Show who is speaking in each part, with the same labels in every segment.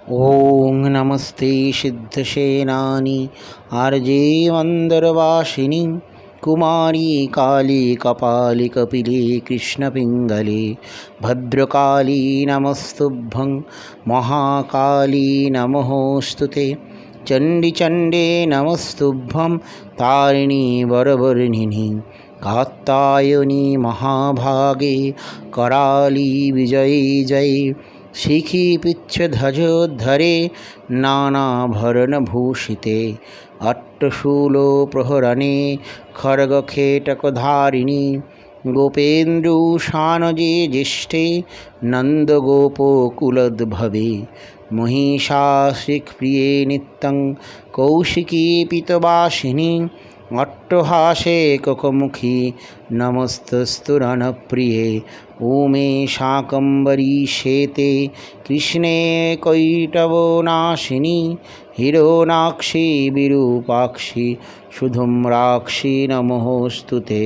Speaker 1: ॐ नमस्ते सिद्धसेनानि आर्जे मन्दरवासिनि कुमारी काली कपाली कपिले कृष्णपिङ्गले भद्रकाली नमस्तुभ्यं महाकाली नमोऽस्तु ते चण्डिचण्डे नमस्तुभ्यं तारिणी वरवर्णिनि कात्यायनी महाभागे कराली विजयी जय शिखी पिच्छध्वजोद्धरे नानाभरणभूषिते अट्टशूलो प्रहरणे खड्गखेटकधारिणी गोपेन्द्रुशानजे ज्येष्ठे नन्दगोपकुलोद्भवे महिषासुरप्रिये नित्यं कौशिकी पीतवासिनी अट्टहासे ककमुखी नमस्तस्तु रणप्रिये ऊमे शाकम्भरी शेते कृष्णे कैटवनाशिनी हिरण्याक्षी विरूपाक्षी सुधूम्राक्षी नमोऽस्तु ते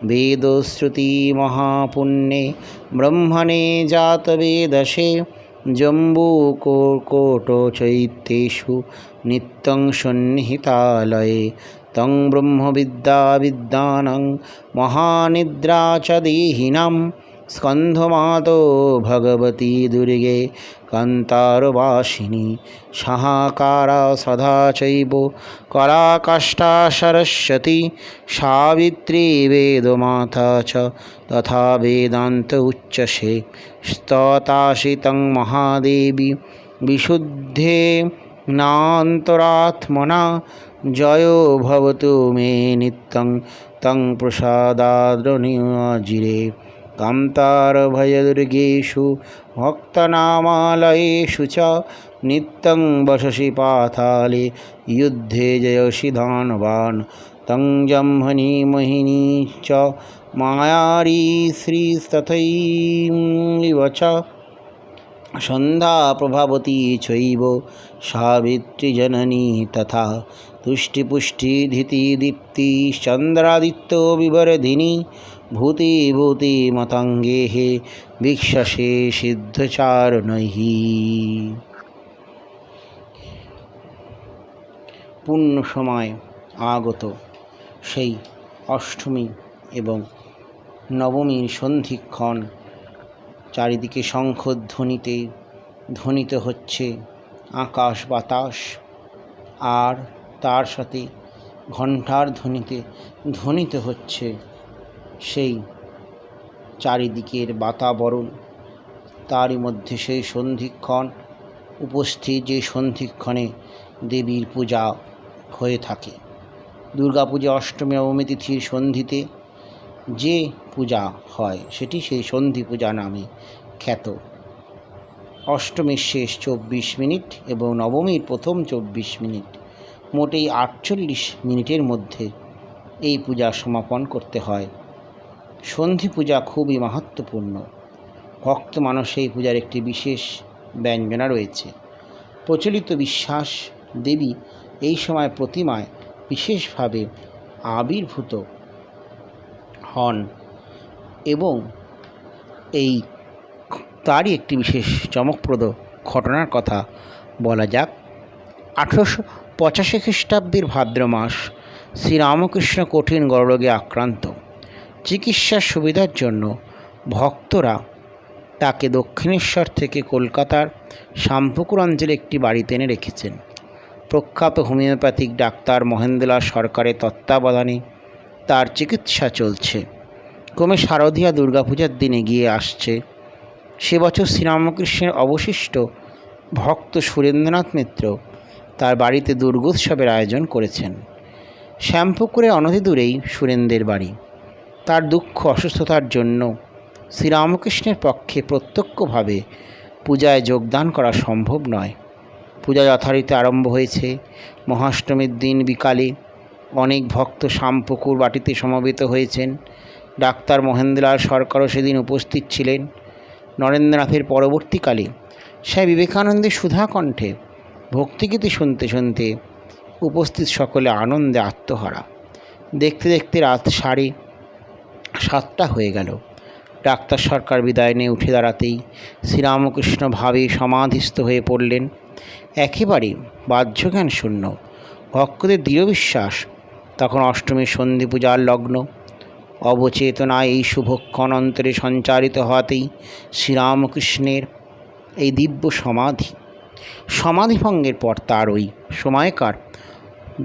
Speaker 1: वेदश्रुति महापुण्ये ब्रह्मणे जातवेदसे जम्बूकोटचैत्येषु नित्यं सन्निहितालये तं ब्रह्मविद्याविद्यानां महानिद्रा च देहिनां स्कन्धमातो भगवती दुर्गे कान्तारवासिनी सहाकारा सदा चैव कराकाष्ठा सरस्वती सावित्री वेदमाता च तथा वेदान्त उच्यसे स्तौतासि तं महादेवी विशुद्धे नान्तरात्मना जयो भवतु मे नित्यं तं प्रसादाद्रनिजिरे कान्तारभयदुर्गेषु भक्तनामालयेषु च नित्यं वससि पाताले युद्धे जयसि दानवान् तं जम्भनी मोहिनी च मायारी श्रीस्तथैव च सन्ध्या प्रभावती चैव सावित्रीजननी तथा तुष्टिपुष्टिधीतिदीप्ति चन्द्रादित्यो विवर्धिनी भूतिमताङ्गैः वीक्षसे सिद्धचारणैः। পূর্ণ সময় আগত সেই অষ্টমী এবং নবমীর সন্ধিক্ষণ চারিদিকে শঙ্খধ্বনিতে ধ্বনিত হচ্ছে আকাশ বাতাস, আর তার সাথে ঘণ্টার ধ্বনিতে ধ্বনিত হচ্ছে সেই চারিদিকের বাতাবরণ। তারই মধ্যে সেই সন্ধিক্ষণ উপস্থিত, যে সন্ধিক্ষণে দেবীর পূজা হয়ে থাকে। দুর্গাপূজা অষ্টমী নবমী তিথির সন্ধিতে যে পূজা হয় সেটি সেই সন্ধি পূজা নামে খ্যাত। অষ্টমীর শেষ 24 মিনিট এবং নবমীর প্রথম 24 মিনিট, মোটেই 48 মিনিটের মধ্যে এই পূজা সমাপন করতে হয়। সন্ধি পূজা খুবই মাহাত্ম্যপূর্ণ। ভক্ত মানুষে এই পূজার একটি বিশেষ ব্যঞ্জনা রয়েছে। প্রচলিত বিশ্বাস, দেবী এই সময় প্রতিমায় বিশেষভাবে আবির্ভূত হন এবং এই তারই একটি বিশেষ চমকপ্রদ ঘটনার কথা বলা যাক। 1885 খ্রিস্টাব্দের ভাদ্র মাস, শ্রীরামকৃষ্ণ কঠিন গর্ভরোগে আক্রান্ত। চিকিৎসার সুবিধার জন্য ভক্তরা তাকে দক্ষিণেশ্বর থেকে কলকাতার শ্যামপুকুর অঞ্চলে একটি বাড়িতে এনে রেখেছেন। প্রখ্যাত হোমিওপ্যাথিক ডাক্তার মহেন্দ্রলাল সরকারের তত্ত্বাবধানে তার চিকিৎসা চলছে। ক্রমে শারদীয়া দুর্গাপূজার দিন এগিয়ে আসছে। সে বছর শ্রীরামকৃষ্ণের অবশিষ্ট ভক্ত সুরেন্দ্রনাথ মিত্র তার বাড়িতে দুর্গোৎসবের আয়োজন করেছেন। শ্যামপুকুরে অনতি দূরেই সুরেন্দ্রের বাড়ি। তার দুঃখ অসুস্থতার জন্য শ্রীরামকৃষ্ণের পক্ষে প্রত্যক্ষভাবে পূজায় যোগদান করা সম্ভব নয়। পূজা যথারীতি আরম্ভ হয়েছে। মহাষ্টমীর দিন বিকালে অনেক ভক্ত শ্যামপুকুর বাটিতে সমবেত হয়েছেন। ডাক্তার মহেন্দ্রলাল সরকারও সেদিন উপস্থিত ছিলেন। নরেন্দ্রনাথের পরবর্তীকালে স্বামী বিবেকানন্দের সুধাকণ্ঠে ভক্তিগীতি শুনতে শুনতে উপস্থিত সকলে আনন্দে আত্মহারা। দেখতে দেখতে রাত 7:30 হয়ে গেল। ডাক্তার সরকার বিদায় নিয়ে উঠে দাঁড়াতেই শ্রীরামকৃষ্ণ ভাবে সমাধিস্থ হয়ে পড়লেন। একেবারে বাহ্যজ্ঞান শূন্য। ভক্তদের দৃঢ় বিশ্বাস তখন অষ্টমীর সন্ধি পূজার লগ্ন। অবচেতনায় এই শুভক্ষণ অন্তরে সঞ্চারিত হওয়াতেই শ্রীরামকৃষ্ণের এই দিব্য সমাধিভঙ্গের পর তার ওই সময়কার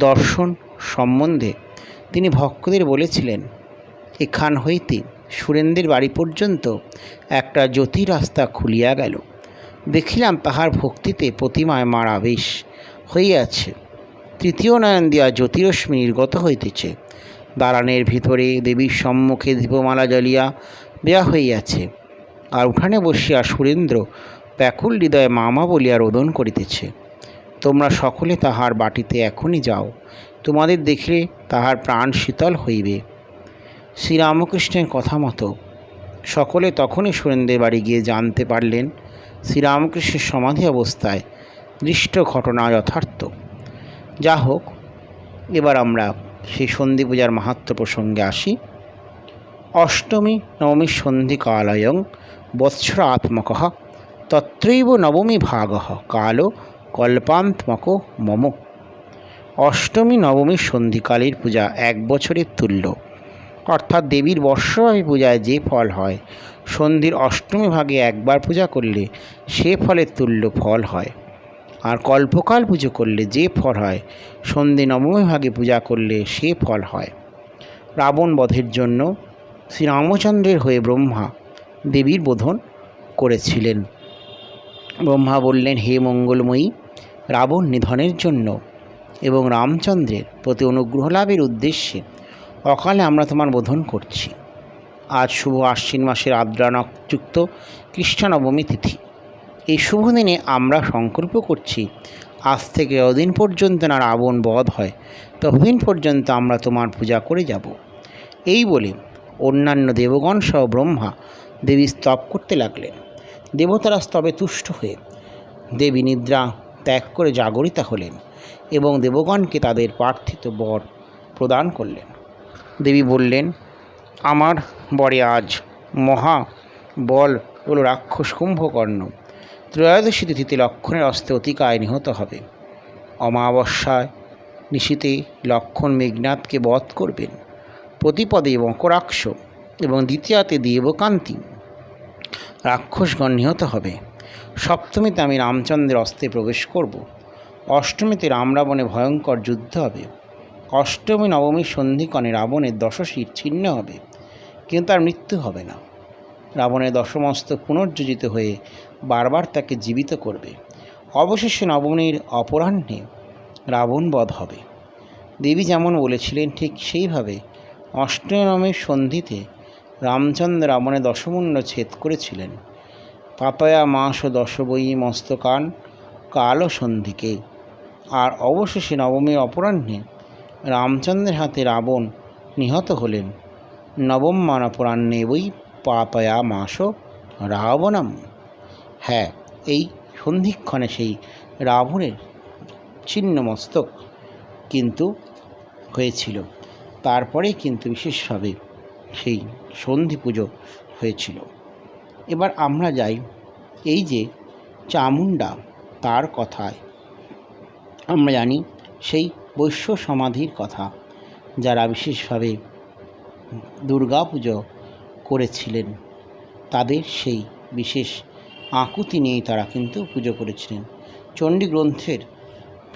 Speaker 1: দর্শন সম্বন্ধে তিনি ভক্তদের বলেছিলেন, এখান হইতে সুরেন্দ্রের বাড়ি পর্যন্ত একটা জ্যোতি রাস্তা খুলিয়া গেল। দেখিলাম তাহার ভক্তিতে প্রতিমায় মার আবেশ হইয়াছে। তৃতীয় নয়ন দিয়া জ্যোতিরশ্মি নির্গত হইতেছে। দালানের ভিতরে দেবীর সম্মুখে দীপমালা জ্বলিয়া দেয়া হইয়াছে। আর উঠানে বসিয়া সুরেন্দ্র ব্যাকুল হৃদয়ে মামা বলিয়া রোদন করিতেছে। তোমরা সকলে তাহার বাটিতে এখনই যাও, তোমাদের দেখলে তাহার প্রাণ শীতল হইবে। শ্রীরামকৃষ্ণের কথা মতো সকলে তখনই সুরেন্দ্রের বাড়ি গিয়ে জানতে পারলেন শ্রীরামকৃষ্ণের সমাধি অবস্থায় দৃষ্ট ঘটনা যথার্থ। যা হোক, এবার আমরা সেই সন্ধি পূজার মাহাত্ম্য প্রসঙ্গে আসি। অষ্টমী নবমী সন্ধিকালয়ং বৎসরাত্মক তত্রৈব নবমী ভাগ কাল কল্পান্তমক মম। অষ্টমী নবমীর সন্ধিকালের পূজা 1 বছরের তুল্য। অর্থাৎ দেবীর বর্ষব্যাপী পূজায় যে ফল হয়, সন্ধির অষ্টমী ভাগে একবার পূজা করলে সে ফলের তুল্য ফল হয়। আর কল্পকাল পুজো করলে যে ফল হয়, সন্ধি নবমী ভাগে পূজা করলে সে ফল হয়। রাবণ বধের জন্য শ্রীরামচন্দ্রের হয়ে ব্রহ্মা দেবীর বোধন করেছিলেন। ব্রহ্মা বললেন, হে মঙ্গলময়ী, রাবণ নিধনের জন্য এবং রামচন্দ্রের প্রতি অনুগ্রহ লাভের উদ্দেশ্যে অকালে আমরা তোমার বোধন করছি। আজ শুভ আশ্বিন মাসের আদ্রা নক্ষযুক্ত কৃষ্ণ নবমী তিথি। এই শুভ দিনে আমরা সংকল্প করছি, আজ থেকে যতদিন পর্যন্ত না রাবণ বধ হয় ততদিন পর্যন্ত আমরা তোমার পূজা করে যাব। এই বলে অন্যান্য দেবগণ সহ ব্রহ্মা দেবী স্তব করতে লাগলেন। দেবতারা স্তবে তুষ্ট হয়ে দেবী নিদ্রা ত্যাগ করে জাগরিতা হলেন এবং দেবগণকে তাদের প্রার্থিত বর প্রদান করলেন। দেবী বললেন, আমার বরে আজ মহা বল হল রাক্ষস কুম্ভকর্ণ ত্রয়োদশী তিথিতে লক্ষণের অস্ত্রে অতিকায় নিহত হবে। অমাবস্যায় নিশীতে লক্ষণ মেঘনাথকে বধ করবেন। প্রতিপদে মকরাক্ষ এবং দ্বিতীয়াতে দেবকান্তি রাক্ষসগণ নিহত হবে। সপ্তমীতে আমি রামচন্দ্রের অস্ত্রে প্রবেশ করব। অষ্টমীতে রাম রাবণে ভয়ঙ্কর যুদ্ধ হবে। অষ্টমী নবমীর সন্ধিক্ষণে রাবণের দশশির ছিন্ন হবে, কিন্তু তার মৃত্যু হবে না। রাবণের দশমস্তক পুনর্যোজিত হয়ে বারবার তাকে জীবিত করবে। অবশেষে নবমীর অপরাহ্নে রাবণ বধ হবে। দেবী যেমন বলেছিলেন ঠিক সেইভাবে অষ্টমী নবমীর সন্ধিতে রামচন্দ্র রাবণের দশমুণ্ড ছেদ করেছিলেন। পাতয়া মাস ও দশবই মস্তকান কাল সন্ধিকে। আর অবশেষে নবমীর অপরাহ্নে রামচন্দ্রের হাতে রাবণ নিহত হলেন। নবম মান অপরাহ্নে বই পাতয়া মাস রাবণম। হ্যাঁ, এই সন্ধিক্ষণে সেই রাবণের ছিন্ন মস্তক কিন্তু হয়েছিল। তারপরেই কিন্তু বিশেষভাবে সেই সন্ধি পুজো হয়েছিল। এবার আমরা যাই এই যে চামুণ্ডা, তার কথায় আমরা জানি সেই বৈশ্য সমাধির কথা, যারা বিশেষভাবে দুর্গা পুজো করেছিলেন তাদের সেই বিশেষ আকুতি নিয়েই তারা কিন্তু পুজো করেছিলেন। চণ্ডী গ্রন্থের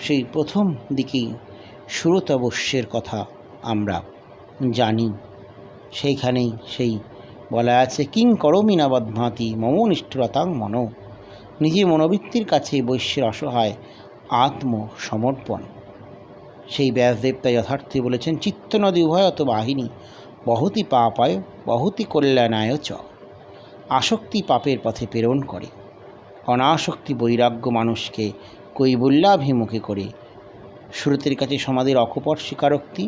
Speaker 1: সেই প্রথম দিকেই সুরতবস্যের কথা আমরা জানি। সেইখানেই সেই বলা আছে, কিং করমি না বদভাতি মম নিষ্ঠুরতাং মনো। নিজের মনোবৃত্তির কাছে বৈশ্যের অসহায় আত্মসমর্পণ। সেই ব্যাসদেব তাই যথার্থে বলেছেন, চিত্ত নদী উভয়ত বাহিনী বহুতি পাপায় বহুতি কল্যাণায় চ। আসক্তি পাপের পথে প্রেরণ করে, অনাসক্তি বৈরাগ্য মানুষকে কৈবল্যাভিমুখী করে। সুরতের কাছে সমাধির অকপট স্বীকারোক্তি,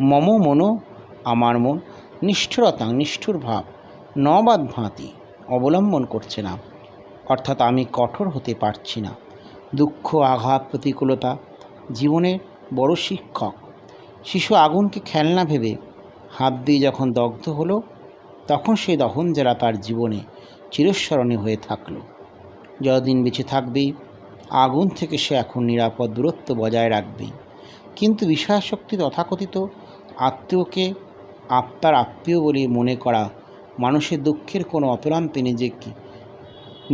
Speaker 1: মম মনো আমার মন নিষ্ঠুরতাং নিষ্ঠুর ভাব নবাদ ভাঁতি অবলম্বন করছে না, অর্থাৎ আমি কঠোর হতে পারছি না। দুঃখ, আঘাত, প্রতিকূলতা জীবনের বড় শিক্ষক। শিশু আগুনকে খেলনা ভেবে হাত দিয়ে যখন দগ্ধ হলো, তখন সেই দহন জ্বালা তার জীবনে চিরস্মরণীয় হয়ে থাকলো। যতদিন বেঁচে থাকবে আগুন থেকে সে এখন নিরাপদ দূরত্ব বজায় রাখবেই। কিন্তু বিষয়াসক্তি তথাকথিত আত্মীয়কে আত্মার আত্মীয় বলে মনে করা মানুষের দুঃখের কোনো অপরান্তে নিজেকে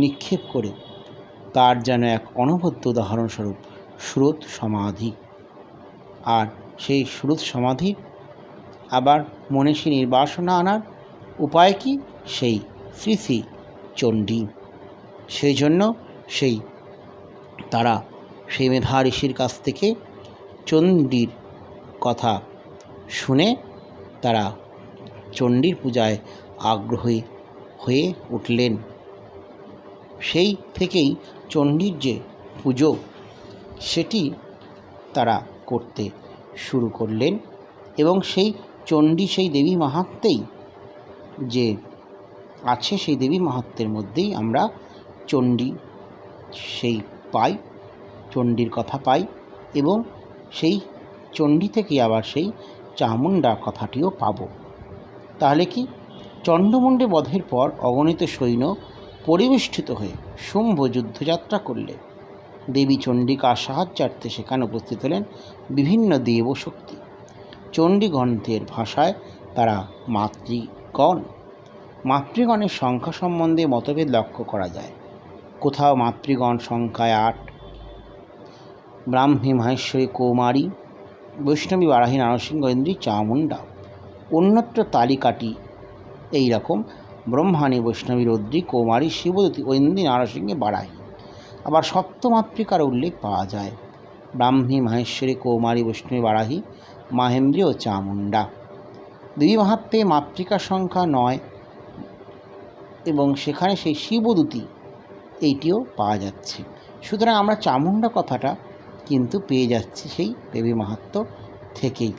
Speaker 1: নিক্ষেপ করে তার যেন এক অনবদ্য উদাহরণস্বরূপ শ্রুত সমাধি। আর সেই শ্রুত সমাধির আবার মনে সে নির্বাসনা আনার উপায় কি? সেই শ্রী শ্রী চণ্ডী। সেই জন্য তারা সেই মেধা ঋষির কাছ থেকে চণ্ডীর কথা শুনে তারা চণ্ডীর পূজায় আগ্রহী হয়ে উঠলেন। সেই থেকেই চণ্ডীর যে পুজো সেটি তারা করতে শুরু করলেন এবং সেই চণ্ডী সেই দেবী মাহাত্ম্যেই যে আছে, সেই দেবী মাহাত্ম্যের মধ্যেই আমরা চণ্ডী সেই পাই, চণ্ডীর কথা পাই এবং সেই চণ্ডী থেকেই আবার সেই চামুণ্ডা কথাটিও পাব। তাহলে কি? চণ্ডমুণ্ডে বধের পর অগণিত সৈন্য পরিবেষ্টিত হয়ে শুম্ভ যুদ্ধযাত্রা করলে দেবী চণ্ডিকার সাহায্যার্থে সেখানে উপস্থিত হলেন বিভিন্ন দেবশক্তি। চণ্ডী গ্রন্থের ভাষায় তারা মাতৃগণ। মাতৃগণের সংখ্যা সম্বন্ধে মতভেদ লক্ষ্য করা যায়। কোথাও মাতৃগণ সংখ্যায় 8, ব্রাহ্মী মাহেশ্বরী কৌমারী বৈষ্ণবী বারাহী নারসিংহ ইন্দ্রী চামুণ্ডা। অন্যত্র তালিকাটি এই রকম: ব্রহ্মাণী বৈষ্ণবী রুদ্রী কৌমারী শিবদূতী ঐন্দ্রী নারসিংহে বারাহী। আবার সপ্তমাতৃকার উল্লেখ পাওয়া যায়: ব্রাহ্মী মাহেশ্বরী কৌমারী বৈষ্ণবী বারাহী মাহেন্দ্রী ও চামুণ্ডা। দেবী মাহাত্ম্যে মাতৃকার সংখ্যা 9 এবং সেখানে সেই শিবদূতী এইটিও পাওয়া যাচ্ছে। সুতরাং আমরা চামুণ্ডা কথাটা কিন্তু পেয়ে যাচ্ছি সেই দেবী মাহাত্ম্য থেকেই।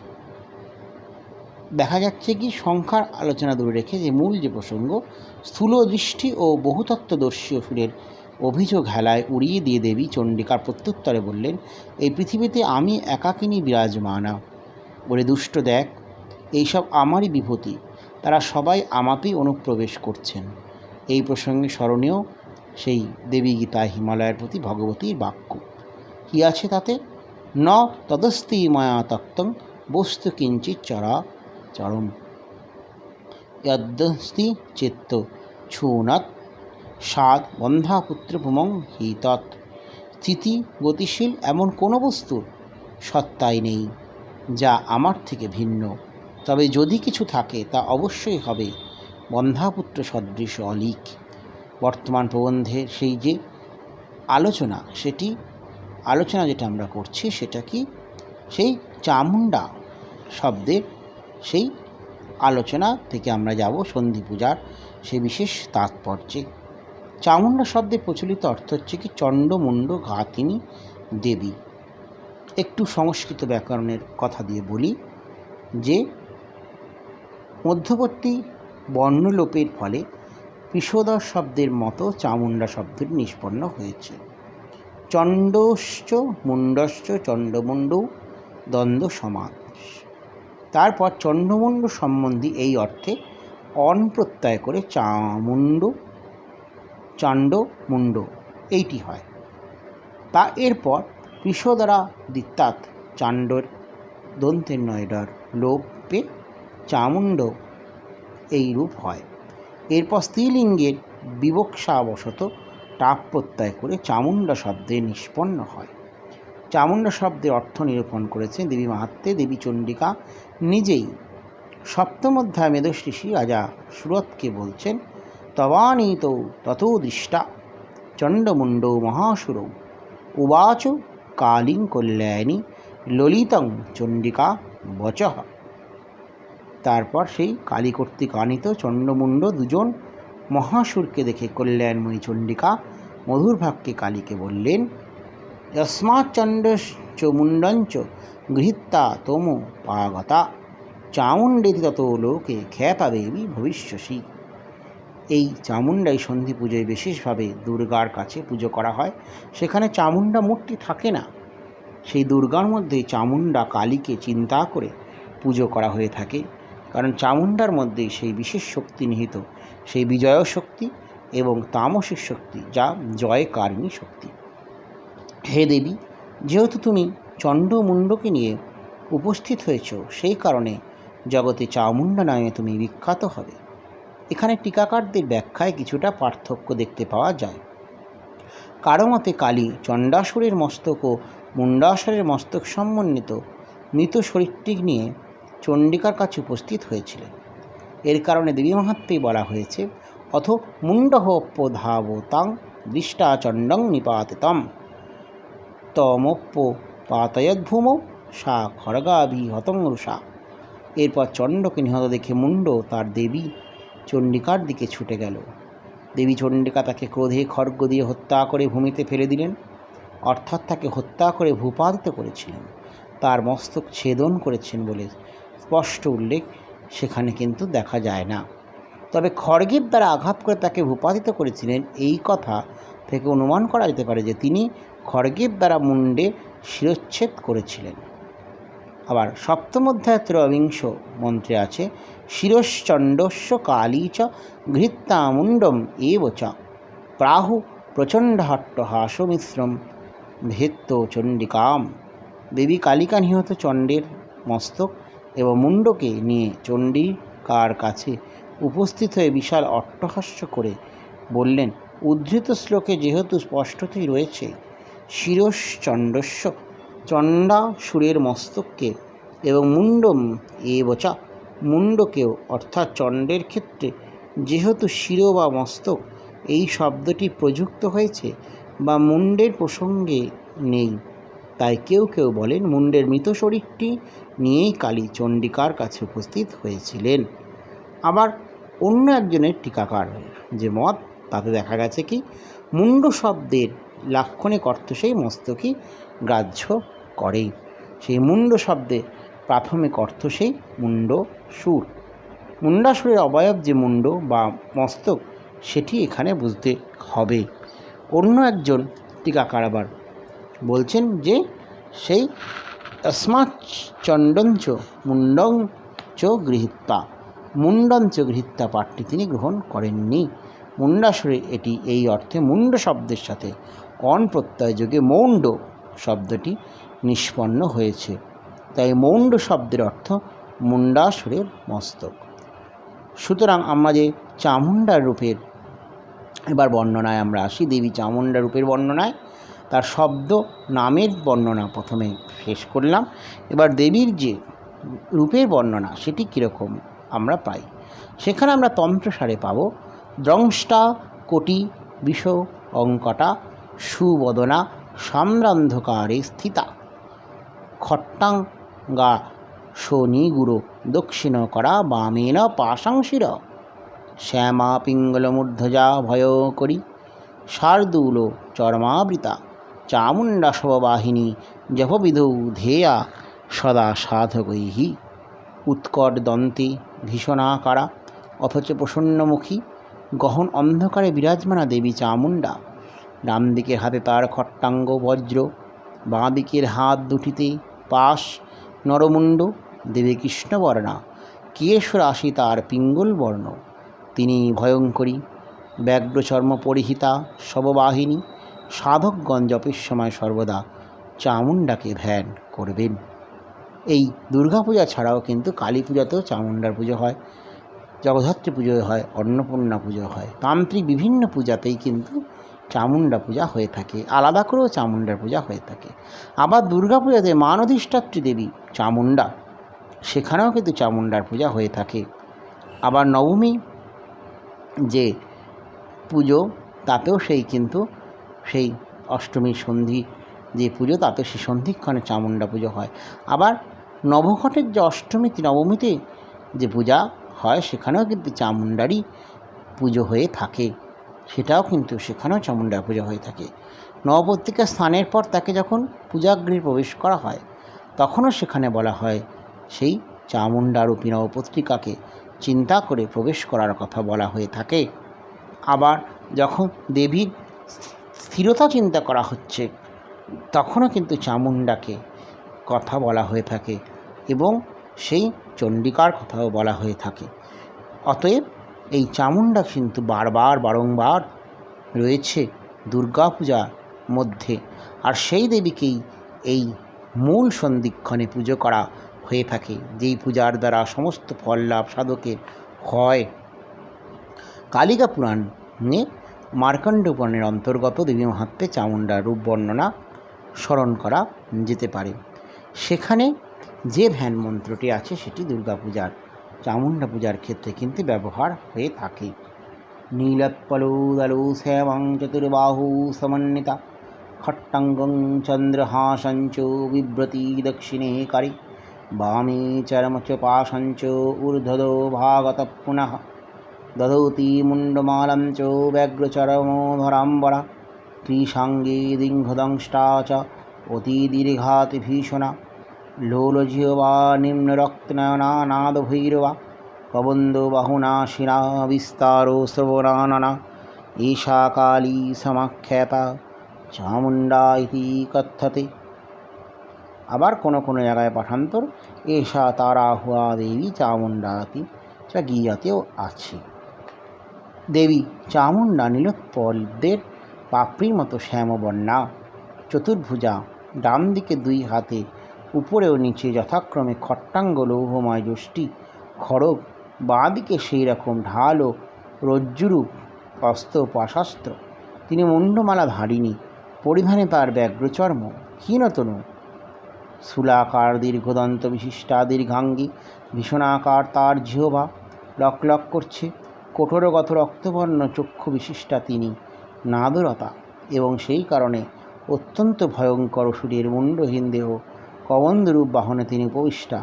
Speaker 1: দেখা যাচ্ছে কি সংখ্যার আলোচনা দূরে রেখে যে মূল যে প্রসঙ্গ, স্থূল দৃষ্টি ও বহুতত্ত্বদর্শী অসুরের অভিযোগ হেলায় উড়িয়ে দিয়ে দেবী চণ্ডিকার প্রত্যুত্তরে বললেন, এই পৃথিবীতে আমি একাকিনী বিরাজমানা। বলে দুষ্ট দেখ, এইসব আমারই বিভূতি, তারা সবাই আমাতেই অনুপ্রবেশ করছেন। এই প্রসঙ্গে স্মরণীয় সেই দেবী গীতায় হিমালয়ের প্রতি ভগবতীর বাক্য। কি আছে তাতে? ন তদস্তি মায়া তক্তং বস্তু কিঞ্চিৎ চরম যদ্যস্তি চিত্ত ছুনাৎ সাদ বন্ধাপুত্র পুমং হিতৎ। স্থিতি গতিশীল এমন কোনো বস্তুর সত্তাই নেই যা আমার থেকে ভিন্ন। তবে যদি কিছু থাকে তা অবশ্যই হবে বন্ধাপুত্র সদৃশ অলিক। বর্তমান প্রবন্ধের সেই যে আলোচনা যেটা আমরা করছি সেটা কি? সেই চামুণ্ডা শব্দের সেই আলোচনা থেকে আমরা যাব সন্ধি পূজার সেই বিশেষ তাৎপর্যে। চামুণ্ডা শব্দের প্রচলিত অর্থ হচ্ছে কি চণ্ডমুণ্ড ঘাতিনী দেবী। একটু সংস্কৃত ব্যাকরণের কথা দিয়ে বলি যে মধ্যবর্তী বর্ণলোপের ফলে কৃষদর শব্দের মতো চামুণ্ডা শব্দটি নিষ্পন্ন হয়েছে। চণ্ডশ্চ মুণ্ডশ্চ চণ্ডমুণ্ডৌ দ্বন্দ্ব সমাস। তারপর চণ্ডমুণ্ড সম্বন্ধী এই অর্থে অন প্রত্যয় করে চাণ্ডমুণ্ড এইটি হয়। তা এরপর কৃষদ্বারা দ্বিত্বাৎ চাণ্ডর দন্তের নয়ডার লোপে চামুণ্ড এই রূপ হয়। এরপর স্ত্রীলিঙ্গের বিবক্ষাবশত টাপ প্রত্যয় করে চামুণ্ডা শব্দে নিষ্পন্ন হয়। চামুণ্ডা শব্দে অর্থ নিরূপণ করেছেন দেবী মাহাত্ম্যে দেবী চণ্ডিকা নিজেই। সপ্তম অধ্যায় মেধঋষি রাজা সুরতকে বলছেন, তবানীত ততো দৃষ্টা চণ্ডমুণ্ডো মহাসুরৌ উবাচ কালীং কল্যাণী ললিতং চণ্ডিকা বচঃ। তারপর সেই কালী কর্তৃক আনীত চণ্ডমুণ্ড দুজন মহাসুরকে দেখে কল্যাণময়ী চণ্ডিকা মধুর বাক্যে কালীকে বললেন, যস্মাচ্চণ্ডশ্চ মুণ্ডঞ্চ গৃহীতা তোম পাগতা চামুণ্ডেতি তত লোকে খ্যাতা দেবী ভবিষ্যসি। এই চামুণ্ডাই সন্ধি পুজোয় বিশেষভাবে দুর্গার কাছে পুজো করা হয়। সেখানে চামুণ্ডা মূর্তি থাকে না, সেই দুর্গার মধ্যে চামুণ্ডা কালীকে চিন্তা করে পুজো করা হয়ে থাকে। কারণ চামুণ্ডার মধ্যেই সেই বিশেষ শক্তি নিহিত, সেই বিজয় শক্তি এবং তামসিক শক্তি, যা জয়কারিণী শক্তি। হে দেবী, যেহেতু তুমি চণ্ড মুণ্ডকে নিয়ে উপস্থিত হয়েছ, সেই কারণে জগতে চামুণ্ডা নামে তুমি বিখ্যাত হবে। এখানে টিকাকারদের ব্যাখ্যায় কিছুটা পার্থক্য দেখতে পাওয়া যায়। কারো মতে কালী চণ্ডাসুরের মস্তক ও মুণ্ডাসুরের মস্তক সমন্বিত মৃত শরীরটি নিয়ে চণ্ডিকার কাছে উপস্থিত হয়েছিলেন। এর কারণে দেবী মাহাত্ম্যে বলা হয়েছে, অথ মুণ্ডহোপধাবতাং দৃষ্টা চণ্ডং নিপাতিতম তমোপ্য পাতয়দ্ভূমৌ সা খড়গাভিহতং রুষা। এরপর চণ্ডকে নিহত দেখে মুণ্ড তার দেবী চণ্ডিকার দিকে ছুটে গেল। দেবী চণ্ডিকা তাকে ক্রোধে খড়গ দিয়ে হত্যা করে ভূমিতে ফেলে দিলেন, অর্থাৎ তাকে হত্যা করে ভূপাতিত করেছিলেন। তার মস্তক ছেদন করেছেন বলে স্পষ্ট উল্লেখ সেখানে কিন্তু দেখা যায় না। তবে খড়গের দ্বারা আঘাত করে তাকে ভূপাতিত করেছিলেন, এই কথা থেকে অনুমান করা যেতে পারে যে তিনি খড়গের দ্বারা মুণ্ডে শিরচ্ছেদ করেছিলেন। আবার সপ্তম অধ্যায় ত্রয়োবিংশ মন্ত্রে আছে, শিরশ্চণ্ডস্য কালী চ ঘৃত্তা মুণ্ডম এব চ প্রাহু প্রচণ্ডহট্টহাস মিশ্রম ভেত্ত চণ্ডিকাম। দেবী কালিকা নিহত চণ্ডের মস্তক এবং মুণ্ডকে নিয়ে চণ্ডিকার কাছে উপস্থিত হয়ে বিশাল অট্টহাস্য করে বললেন, উদ্ধৃত শ্লোকে যেহেতু স্পষ্টতই রয়েছে শিরশ্চণ্ডস্য চণ্ডাসুরের মস্তককে এবং মুণ্ডম এবচ মুণ্ডকেও, অর্থাৎ চণ্ডের ক্ষেত্রে যেহেতু শির বা মস্তক এই শব্দটি প্রযুক্ত হয়েছে বা মুণ্ডের প্রসঙ্গে নেই, তাই কেউ কেউ বলেন মুণ্ডের মৃত শরীরটি নিয়েই কালী চণ্ডিকার কাছে উপস্থিত হয়েছিলেন। আবার অন্য একজনের টিকাকার যে মত, তাতে দেখা গেছে কি মুণ্ড শব্দের লাক্ষণিক অর্থ সেই মস্তকই গ্রাহ্য করে। সেই মুণ্ড শব্দের প্রাথমিক অর্থ সেই মুণ্ডসুর। মুণ্ডাসুরের অবয়ব যে মুণ্ড বা মস্তক, সেটি এখানে বুঝতে হবে। অন্য একজন টিকাকার আবার বলছেন যে সেই তস্মাচ্চণ্ডঞ্চ মুণ্ডং চ গৃহীত্বা, মুণ্ডঞ্চ গৃহীত্বা পাঠটি তিনি গ্রহণ করেননি। মুণ্ডাসুরে এটি এই অর্থে মুণ্ড শব্দের সাথে অন প্রত্যয় যোগে মৌণ্ড শব্দটি নিষ্পন্ন হয়েছে, তাই মৌণ্ড শব্দের অর্থ মুণ্ডাসুরের মস্তক। সুতরাং আমরা যে চামুণ্ডার রূপের এবার বর্ণনায় আমরা আসি। দেবী চামুণ্ডা রূপের বর্ণনায় তার শব্দ নামের বর্ণনা প্রথমে শেষ করলাম। এবার দেবীর যে রূপের বর্ণনা সেটি কীরকম আমরা পাই, সেখানে আমরা তন্ত্রসারে পাব, দ্রংষ্টা কোটি বিষ অঙ্কটা সুবদনা সাম্রান্ধকারে স্থিতা খট্টাঙ্গা শনিগুরু দক্ষিণ করা বামেন পাশাংশির শ্যামা পিঙ্গলমূর্ধজা ভয় করি শার্দূল চর্মাবৃতা চামুণ্ডা শববাহিনী জপবিধৌ ধেয়া সদা সাধকৈহি উৎকট দন্তে ভীষণাকারা অথচ প্রসন্নমুখী গহন অন্ধকারে বিরাজমানা দেবী চামুণ্ডা। ডান দিকের হাতে তার খট্টাঙ্গ বজ্র, বাঁ দিকের হাত দুটিতে পাশ নরমুণ্ড, দেবী কৃষ্ণবর্ণা, কেশ রাশি তার পিঙ্গল বর্ণ। তিনি ভয়ঙ্করী, ব্যাঘ্রচর্ম পরিহিতা শববাহিনী। সাধকগণ জপের সময় সর্বদা চামুণ্ডাকে ধ্যান করবেন। এই দুর্গাপূজা ছাড়াও কিন্তু কালী পূজাতেও চামুণ্ডার পুজো হয়, জগদ্ধাত্রী পুজো হয়, অন্নপূর্ণা পুজো হয়। তান্ত্রিক বিভিন্ন পূজাতেই কিন্তু চামুণ্ডা পূজা হয়ে থাকে, আলাদা করেও চামুণ্ডার পূজা হয়ে থাকে। আবার দুর্গাপূজাতে মান অধিষ্ঠাত্রী দেবী চামুণ্ডা, সেখানেও কিন্তু চামুণ্ডার পূজা হয়ে থাকে। আবার নবমী যে পুজো, তাতেও সেই অষ্টমীর সন্ধি যে পুজো, তাতে সেই সন্ধিক্ষণে চামুণ্ডা পুজো হয়। আবার নবঘটের যে অষ্টমীতে নবমীতে যে পূজা হয়, সেখানেও কিন্তু চামুণ্ডারই পুজো হয়ে থাকে, সেখানেও চামুণ্ডার পুজো হয়ে থাকে। নবপত্রিকা স্নানের পর তাকে যখন পূজাগৃহে প্রবেশ করা হয়, তখনও সেখানে বলা হয় সেই চামুণ্ডারূপী নবপত্রিকাকে চিন্তা করে প্রবেশ করার কথা বলা হয়ে থাকে। আবার যখন দেবীর স্থিরতা চিন্তা করা হচ্ছে, তখনও কিন্তু চামুণ্ডাকে কথা বলা হয়ে থাকে এবং সেই চণ্ডিকার কথাও বলা হয়ে থাকে। অতএব এই চামুণ্ডা কিন্তু বারংবার রয়েছে দুর্গাপূজা মধ্যে, আর সেই দেবীকেই এই মূল সন্ধিক্ষণে পুজো করা হয়ে থাকে, যেই পূজার দ্বারা সমস্ত ফল লাভ সাধকের হয়। কালিকা পুরাণে মার্কণ্ড পুরাণের অন্তর্গত দেবী মাহাত্ম্যে চামুণ্ডার রূপ বর্ণনা স্মরণ করা যেতে পারে। সেখানে যে ধ্যান মন্ত্রটি আছে সেটি দুর্গাপূজার চামুণ্ডা পূজার ক্ষেত্রে কিন্তু ব্যবহার হয়ে থাকে। নীলোৎপলোদলো শ্যামং চতুর্বাহু সমন্বিতা খট্টাঙ্গং চন্দ্রহাসঞ্চ বিভ্রতি দক্ষিণে কারি বামে চরমচ পাশঞ্চ ঊর্ধ্বদো ভাগত পুনঃ দধৌতি মুণ্ডমালং চ ব্যগ্রচরমোধরাম্বরা ত্রিসাঙ্গে দিঙ্ঘদংষ্টা চ অতি দীর্ঘাতি ভীষণা লোলজিহ্বা নিম্নরক্তনয়না নাদভৈরবা কবন্দো বাহুনা শিরা বিস্তারো শ্রবণাননা ঈশা কালী সমাখ্যাতা চামুণ্ডা ইতি কথ্যতে। আবার কোনো কোনো জায়গায় পাঠান্তর এষা তারা হুয়া দেবী চামুণ্ডাতি যা গীয়াতেও আছে। দেবী চামুণ্ডা নীলোৎপলদের পাপড়ির মতো শ্যামবর্ণা, চতুর্ভুজা, ডান দিকে দুই হাতে উপরে ও নিচে যথাক্রমে খট্টাঙ্গ লৌহময় যষ্টি খড়গ, বাঁ দিকে সেই রকম ঢাল ও রজ্জুরূপ অস্ত্র পাশাস্ত্র। তিনি মুণ্ডমালা ধারিণী, পরিধানে তার ব্যগ্রচর্ম ক্ষীণতনু, স্থূলাকার দীর্ঘদন্ত বিশিষ্টা দীর্ঘাঙ্গী, ভীষণাকার তার জিহ্বা লক লক করছে, কঠোরগত রক্তবর্ণ চক্ষু বিশিষ্টা তিনি, নাদরতা এবং সেই কারণে অত্যন্ত ভয়ঙ্কর অসুরের মুণ্ডহীন দেহ, কবন্দরূপ বাহনে তিনি উপবিষ্টা,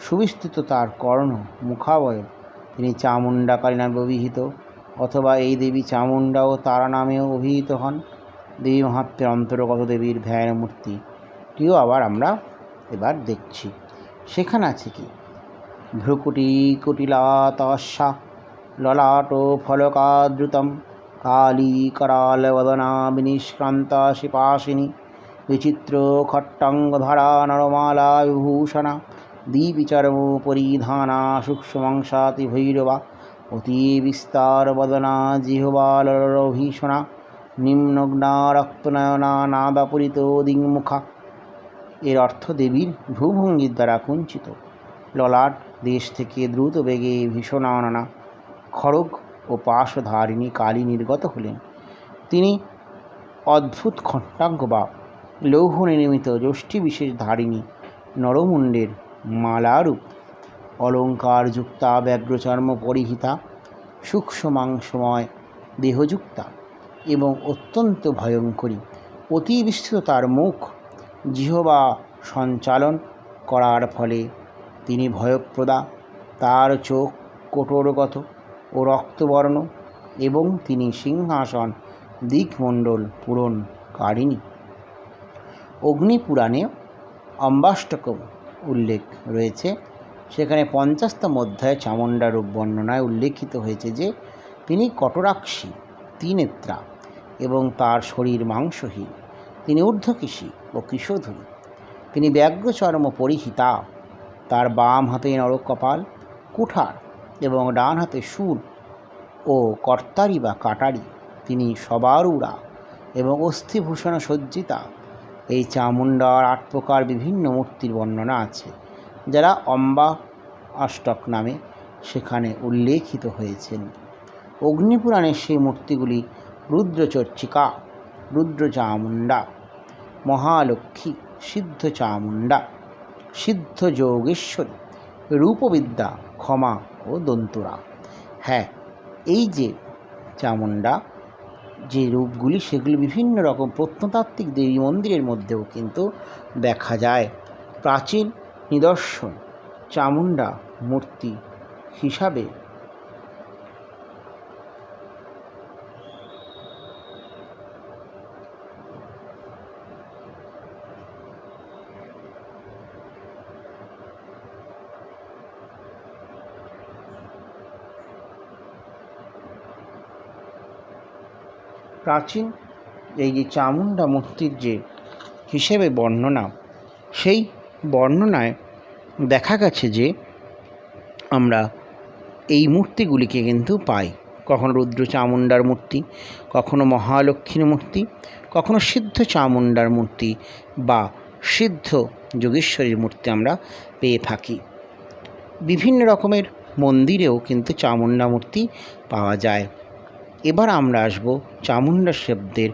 Speaker 1: সুবিস্তৃত তার কর্ণ মুখাবয়ব। তিনি চামুণ্ডাকালী নামে অভিহিত, অথবা এই দেবী চামুণ্ডা ও তারা নামেও অভিহিত হন। দেবী মাহাত্ম্যের অন্তর্গত দেবীর ধ্যান মূর্তিটিও আবার আমরা এবার দেখছি। সেখানে আছে কি ভ্রুকুটি কুটিলাতস্যা ললাট ফলকাদ্রুতম কালী करालवदना विनिष्क्रांता शिपाशिनी विचित्र खट्टांगधरा नरमाला विभूषणा दीपिचर्म परिधाना सूक्ष्मंशाति भैरवा অতি বিস্তার বদনা জিহ্বালরভীষণা নিম্নগ্না রক্তনয়না নাদাপরিত দিংমুখা। এর অর্থ দেবীর ভ্রুভঙ্গির দ্বারা কুঞ্চিত ললাট দেশ থেকে দ্রুত বেগে ভীষণাননা খড়গ ও পাশধারিণী কালী নির্গত হলেন। তিনি অদ্ভুত খট্টাঙ্গ বা লৌহ নির্মিত যষ্টি বিশেষ ধারিণী, নরমুণ্ডের মালারূপ, অলঙ্কারযুক্তা, ব্যগ্রচর্ম পরিহিতা, সূক্ষ্মাংশময় দেহযুক্তা এবং অত্যন্ত ভয়ঙ্করী। অতি বিস্তৃত তার মুখ, জিহ্বা সঞ্চালন করার ফলে তিনি ভয়প্রদা। তার চোখ কঠোরগত ও রক্তবর্ণ এবং তিনি সিংহাসন দিকমণ্ডল পূরণকারিণী। অগ্নিপুরাণে অম্বাষ্টকম উল্লেখ রয়েছে। সেখানে 50তম অধ্যায়ে চামুণ্ডা রূপ বর্ণনায় উল্লেখিত হয়েছে যে তিনি কটরাক্ষী, ত্রিনেত্রা এবং তার শরীর মাংসহীন। তিনি ঊর্ধ্বকেশী ও কৃশধরী। তিনি ব্যগ্রচর্ম পরিহিতা। তার বাম হাতে নরকপাল, কুঠার এবং ডান হাতে শূল ও কর্তারি বা কাটারি। তিনি সবারুড়া এবং অস্থিভূষণ সজ্জিতা। এই চামুণ্ডার 8 প্রকার বিভিন্ন মূর্তির বর্ণনা আছে, যারা অম্বা অষ্টক নামে সেখানে উল্লেখিত হয়েছেন। অগ্নিপুরাণের সেই মূর্তিগুলি রুদ্রচর্চিকা, রুদ্র চামুণ্ডা, মহালক্ষ্মী, সিদ্ধ চামুণ্ডা, সিদ্ধ যোগেশ্বরী, রূপবিদ্যা, ক্ষমা ও দন্তরা। হ্যাঁ, এই যে চামুণ্ডা যে রূপগুলি সেগুলি বিভিন্ন রকম প্রত্নতাত্ত্বিক দেবী মন্দিরের মধ্যেও কিন্তু দেখা যায়। প্রাচীন নিদর্শন চামুণ্ডা মূর্তি হিসাবে এই যে চামুণ্ডা মূর্তির যে হিসেবে বর্ণনা, সেই বর্ণনায় দেখা গেছে যে আমরা এই মূর্তিগুলিকে কিন্তু পাই। কখনো রুদ্র চামুণ্ডার মূর্তি, কখনো মহালক্ষ্মীর মূর্তি, কখনো সিদ্ধ চামুণ্ডার মূর্তি বা সিদ্ধ যোগেশ্বরীর মূর্তি আমরা পেয়ে থাকি। বিভিন্ন রকমের মন্দিরেও কিন্তু চামুণ্ডা মূর্তি পাওয়া যায়। এবার আমরা আসব চামুণ্ডা শব্দের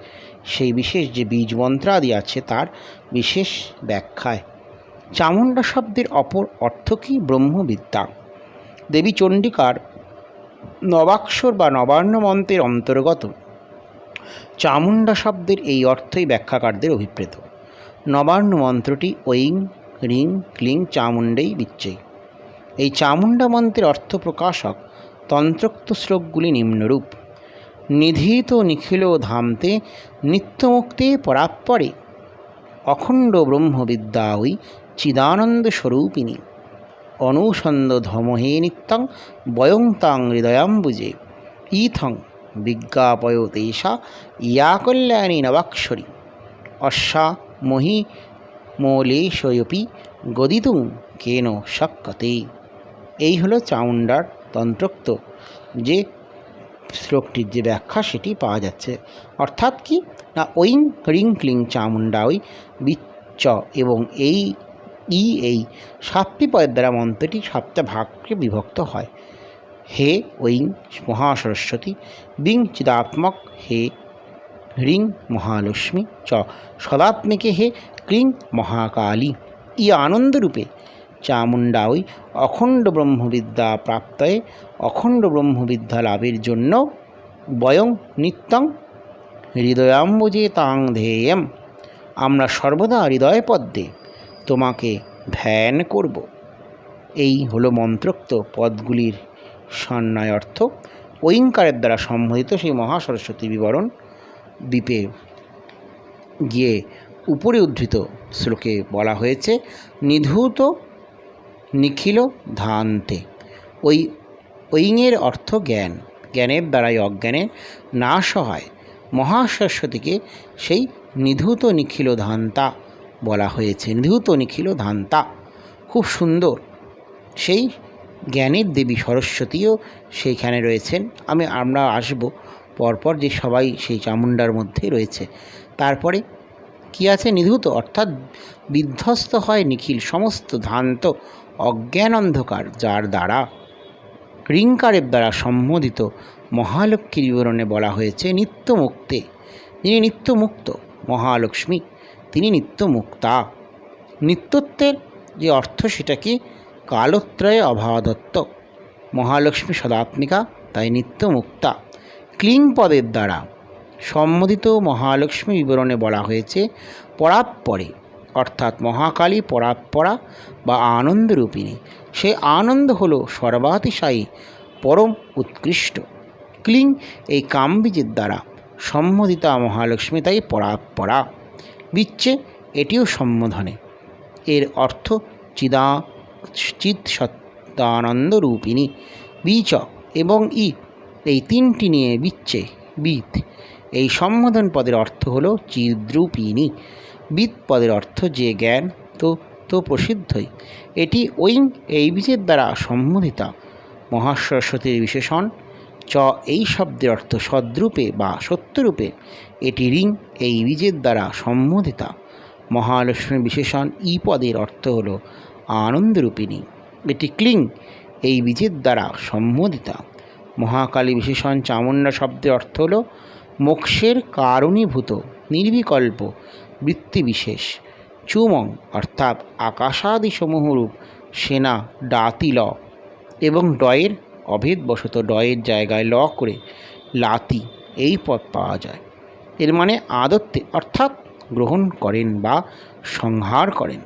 Speaker 1: সেই বিশেষ যে বীজ মন্ত্রাদি আছে তার বিশেষ ব্যাখ্যায়। চামুণ্ডা শব্দের অপর অর্থ কি? ব্রহ্মবিদ্যা। দেবী চণ্ডিকার নবাক্ষর বা নবান্ন মন্ত্রের অন্তর্গত চামুণ্ডা শব্দের এই অর্থই ব্যাখ্যাকারদের অভিপ্রেত। নবান্ন মন্ত্রটি ঐং হ্রিং ক্লিং চামুণ্ডেই বিচ্ছেই। এই চামুণ্ডা মন্ত্রের অর্থ প্রকাশক তন্ত্রোক্ত শ্লোকগুলি নিম্নরূপ: নিধীত নিখিল ধামতে নিত্যমুক্তে পরাৎপরে অখণ্ড ব্রহ্মবিদ্যা ওই চিদানন্দ স্বরূপিণী অনুসন্দ ধমহে নিত্যং বয়ং তাং হৃদয়াম্বুজে ইথং বিজ্ঞাপয় তেষা ইয়া কল্যাণী নবাক্ষরী অশ্বা মহি মৌলেশয়পি গদিতুং কেন শক্যতে। এই হলো চামুণ্ডার তন্ত্রোক্ত যে শ্লোকটির যে ব্যাখ্যা সেটি পাওয়া যাচ্ছে। অর্থাৎ কি না, ঐং হ্রিং ক্লিং চামুণ্ডা ওই বিচ্চ এবং এই সাতটি পদের দ্বারা মন্ত্রটি সাতটা ভাগকে বিভক্ত হয়। হে ঐং মহাসরস্বতী, বিং চিদাত্মক হে হ্রিং মহালক্ষ্মী চ সদাত্মিকে হে ক্লিং মহাকালী। ই আনন্দরূপে চামুণ্ডা ওই অখণ্ড ব্রহ্মবিদ্যা প্রাপ্তয়ে অখণ্ড ব্রহ্মবিদ্যা লাভের জন্য বয়ং নিত্যং হৃদয়াম্বুজে তাং ধেয়ম, আমরা সর্বদা হৃদয় পদ্মে তোমাকে ধ্যান করব। এই হলো মন্ত্রোক্ত পদগুলির সন্ন্বয় অর্থ। ঐঙ্কারের দ্বারা সম্বোধিত সেই মহাসরস্বতী বিবরণ দ্বীপে গিয়ে উপরে উদ্ধৃত শ্লোকে বলা হয়েছে নিধূত নিখিল ধান্তে। ঐঙের অর্থ জ্ঞান, জ্ঞানের দ্বারাই অজ্ঞানের নাশ হয়। মহাসরস্বতীকে সেই নিধূত নিখিল ধান্তা বলা হয়েছে। নিধূত নিখিল ধান্তা খুব সুন্দর। সেই জ্ঞানের দেবী সরস্বতীও সেইখানে রয়েছেন। আমরা আসব পরপর যে সবাই সেই চামুণ্ডার মধ্যে রয়েছে। তারপরে কি আছে? নিধূত অর্থাৎ বিধ্বস্ত হয় নিখিল সমস্ত ধান্ত অজ্ঞান অন্ধকার, যার দ্বারা ঋঙ্কারের দ্বারা সম্বোধিত মহালক্ষ্মীর বিবরণে বলা হয়েছে নিত্যমুক্তে। যিনি নিত্যমুক্ত মহালক্ষ্মী, তিনি নিত্যমুক্তা। নিত্যত্বের যে অর্থ সেটা কি? কালত্রয়ে অভাদত্ত। মহালক্ষ্মী সদাত্মিকা, তাই নিত্যমুক্তা। ক্লিং পদের দ্বারা সম্বোধিত মহালক্ষ্মী বিবরণে বলা হয়েছে পরাৎপরে, অর্থাৎ মহাকালী পরাৎপরা বা আনন্দরূপিণী। সে আনন্দ হল সর্বাতিশয়ী পরম উৎকৃষ্ট। ক্লিং এই কামবীজের দ্বারা সম্বোধিতা মহালক্ষ্মী, তাই পরাৎপরা। বিচ্ছে এটিও সম্বোধনে। এর অর্থ চিৎ সত্যানন্দরূপিণী। বীচ এবং ই এই তিনটি নিয়ে বিচ্ছে বিদ। এই সম্বোধন পদের অর্থ হল চিদ্রূপিণী। বিদ পদের অর্থ যে জ্ঞান তো প্রসিদ্ধই। এটি ঐং এই বীজের দ্বারা সম্বোধিতা মহাসরস্বতীর বিশেষণ। চ এই শব্দের অর্থ সদ্রূপে বা সত্যরূপে। এটি রিং এই বীজের দ্বারা সম্বোধিতা মহালক্ষ্মীর বিশেষণ। ই পদের অর্থ হল আনন্দরূপিণী। এটি ক্লিং এই বীজের দ্বারা সম্বোধিতা মহাকালী বিশেষণ। চামুণ্ডা শব্দের অর্থ হল মোক্ষের কারণীভূত নির্বিকল্প বৃত্তিবিশেষ। চুমং অর্থাৎ আকাশাদি সমূহরূপ সেনা ডাতি ল এবং ডয়ের অভেদবশত ডয়ের জায়গায় ল করে লাতি এই পদ পাওয়া যায়। এর মানে আদত্তে অর্থাৎ গ্রহণ করেন বা সংহার করেন।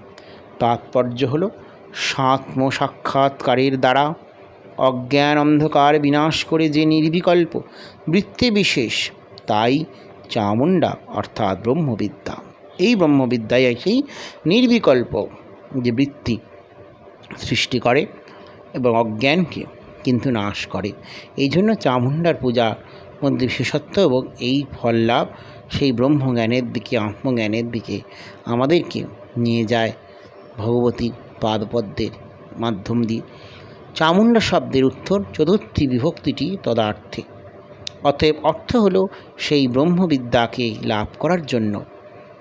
Speaker 1: তাৎপর্য হল সাত্ম সাক্ষাৎকারের দ্বারা অজ্ঞান অন্ধকার বিনাশ করে যে নির্বিকল্প বৃত্তিবিশেষ, তাই চামুণ্ডা অর্থাৎ ব্রহ্মবিদ্যা। এই ব্রহ্মবিদ্যায় সেই নির্বিকল্প যে বৃত্তি সৃষ্টি করে এবং অজ্ঞানকে কিন্তু নাশ করে। এই জন্য চামুণ্ডার পূজার মধ্যে বিশেষত্ব এবং এই ফল লাভ সেই ব্রহ্মজ্ঞানের দিকে, আত্মজ্ঞানের দিকে আমাদেরকে নিয়ে যায় ভগবতীর পাদপদ্মের মাধ্যম দিয়ে। চামুণ্ডা শব্দের উত্তর চতুর্থী বিভক্তিটি তদার্থে। অতএব অর্থ হলো সেই ব্রহ্মবিদ্যাকে লাভ করার জন্য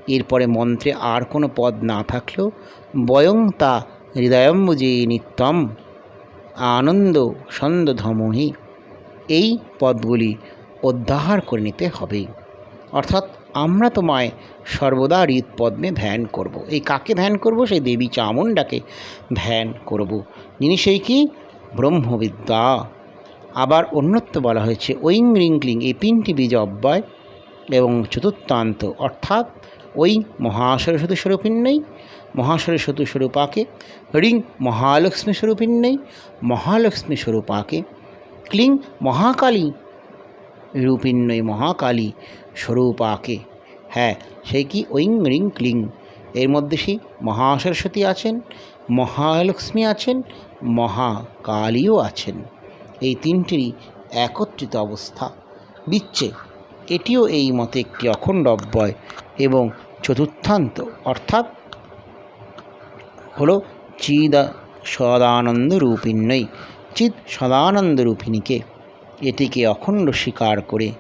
Speaker 1: এরপরে মন্ত্রে আর কোনো পদ না থাকলেও বয়ং তা হৃদয়ম্বুজে নিত্যম আনন্দ সন্দধমহি এই পদগুলি অধ্যাহার করে নিতে হবে। অর্থাৎ আমরা তোমায় সর্বদা হৃৎপদ্মে ধ্যান করব। এই কাকে ধ্যান করব? সেই দেবী চামুণ্ডাকে ধ্যান করব, যিনি সেই কি ব্রহ্মবিদ্যা। আবার অন্যত্র বলা হয়েছে ঐং রিং ক্লিং, এই তিনটি বীজ অব্যয় এবং চতুর্থান্ত, অর্থাৎ ওই মহাসরস্বতী স্বরূপিণ্যই মহাসরস্বতী স্বরূপাকে, রিং মহালক্ষ্মী স্বরূপিণ্যই মহালক্ষ্মী স্বরূপাকে, ক্লিং মহাকালী রূপিণ্যই মহাকালী স্বরূপাকে। হ্যাঁ, সেই কি ঐং রিং ক্লিং, এর মধ্যে সেই মহাসরস্বতী আছেন, মহালক্ষ্মী আছেন, মহাকালীও আছেন। এই তিনটিরই একত্রিত অবস্থা বিচ্ছে। এটিও এই মতে একটি অখণ্ড অব্যয় এবং চতুর্থান্ত, অর্থাৎ হলো চিদ সদানন্দ রূপিণ্যই, চিৎ সদানন্দ রূপিণীকে। এটিকে অখণ্ড স্বীকার করে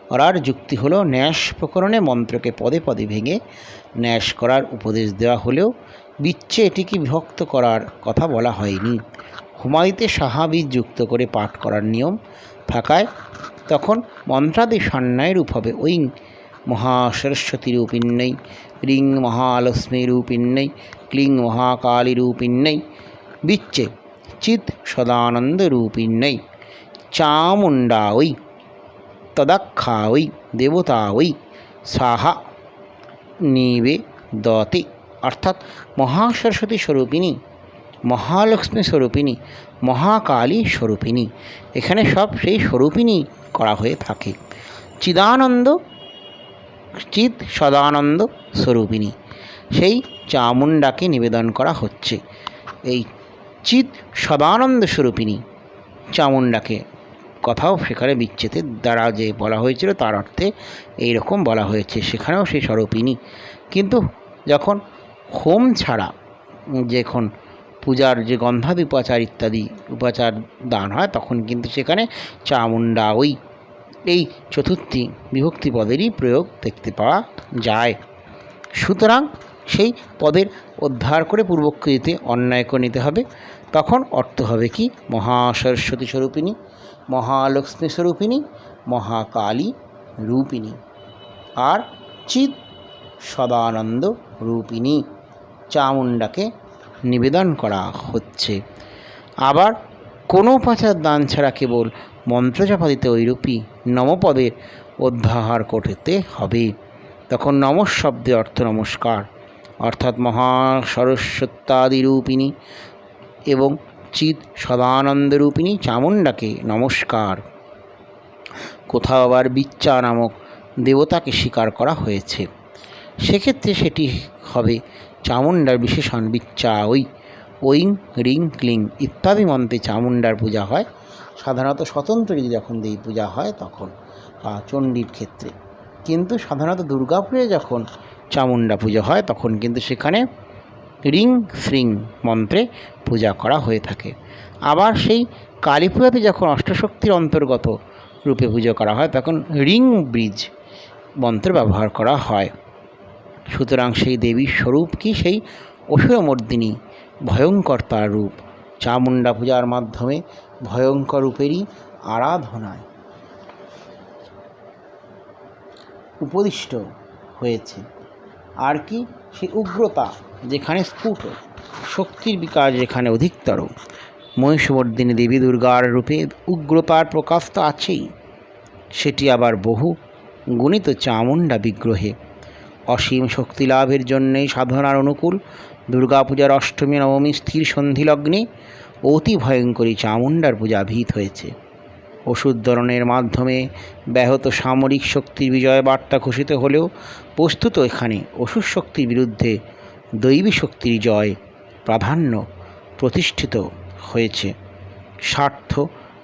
Speaker 1: করার যুক্তি হলো ন্যাস প্রকরণে মন্ত্রকে পদে পদে ভেঙে ন্যাস করার উপদেশ দেওয়া হলেও বিচ্ছে এটিকে বিভক্ত করার কথা বলা হয়নি। হুমায়ুতে সাহাবীজ যুক্ত করে পাঠ করার নিয়ম থাকায় তখন মন্ত্রাদি সান্যায় রূপ হবে ঐং মহাসরস্বতী রূপিণ্যই, রিং মহালক্ষ্মী রূপিণ্যই, ক্লিং মহাকালী রূপিণ্যই, বিচ্ছে চিৎ সদানন্দ রূপিণ্যই, চামুণ্ডা ঐ তদাখ্যা ঐ দেবতা ঐ সাহা নিবেদতে। অর্থাৎ মহাসরস্বতী স্বরূপিণী, মহালক্ষ্মী স্বরূপিণী, মহাকালী স্বরূপিণী, এখানে সব সেই স্বরূপিণী করা হয়ে থাকে। চিদানন্দ চিৎ সদানন্দ স্বরূপিণী, সেই চামুণ্ডাকে নিবেদন করা হচ্ছে। এই চিৎ সদানন্দ স্বরূপিণী চামুণ্ডাকে কথাও সেখানে বিচ্ছেদের দ্বারা যে বলা হয়েছিল তার অর্থে এই রকম বলা হয়েছে, সেখানেও সেই স্বরূপিণী। কিন্তু যখন হোম ছাড়া যখন পূজার যে গন্ধাদি উপাচার ইত্যাদি উপাচার দান হয় তখন কিন্তু সেখানে চামুণ্ডা ওই এই চতুর্থী বিভক্তি পদেরই প্রয়োগ দেখতে পাওয়া যায়। সুতরাং সেই পদের উদ্ধার করে পূর্বকৃতিতে অন্যায় করে নিতে হবে। তখন অর্থ হবে কি মহাসরস্বতী স্বরূপিণী, মহালক্ষ্মী স্বরূপিণী, মহাকালী রূপিণী আর চিৎ সদানন্দ রূপিণী চামুণ্ডাকে নিবেদন করা হচ্ছে। আবার কোনো উপাচার দান ছাড়া কেবল মন্ত্রজপাদিতে ওইরূপী নমপদের অধ্যাহার করতে হবে। তখন নমঃ শব্দের অর্থ নমস্কার, অর্থাৎ মহাসরস্বত্যাদি রূপিণী এবং চিৎ সদানন্দ রূপিণী চামুণ্ডাকে নমস্কার। কোথাও আবার বিচ্চা নামক দেবতাকে স্বীকার করা হয়েছে, সেক্ষেত্রে সেটি হবে চামুণ্ডার বিশেষণ বিচ্চা ওই, ঐং রিং ক্লিং ইত্যাদি মন্ত্রে চামুণ্ডার পূজা হয়। সাধারণত স্বতন্ত্র যদি যখন দেবী পূজা হয় তখন চণ্ডীর ক্ষেত্রে, কিন্তু সাধারণত দুর্গাপুরে যখন চামুণ্ডা পুজো হয় তখন কিন্তু সেখানে রিং শ্রিং মন্ত্রে পূজা করা হয়ে থাকে। আবার সেই কালী পূজাতে যখন অষ্টশক্তির অন্তর্গত রূপে পুজো করা হয় তখন রিং ব্রিজ মন্ত্র ব্যবহার করা হয়। সুতরাং সেই দেবীর স্বরূপ কি সেই অসুরমর্দিনী ভয়ঙ্কর তার রূপ। চামুণ্ডা পূজার মাধ্যমে ভয়ঙ্কর রূপেরই আরাধনায় উপদিষ্ট হয়েছে। আর কি সেই উগ্রতা যেখানে স্ফুট, শক্তির বিকাশ যেখানে অধিকতর, মহিষমর্দিনী দেবী দুর্গার রূপে উগ্রতার প্রকাশ তো আছেই, সেটি আবার বহু গুণিত চামুণ্ডা বিগ্রহে। অসীম শক্তি লাভের জন্যেই সাধনার অনুকূল দুর্গাপূজার অষ্টমী নবমী স্থির সন্ধিলগ্নে অতি ভয়ঙ্করী চামুণ্ডার পূজা ভীত হয়েছে। ওষুধ-দরণের মাধ্যমে ব্যাহত সামরিক শক্তির বিজয় বার্তা ঘোষিত হলেও বস্তুত এখানে অসুর শক্তির বিরুদ্ধে দৈবী শক্তির জয় প্রাধান্য প্রতিষ্ঠিত হয়েছে। স্বার্থ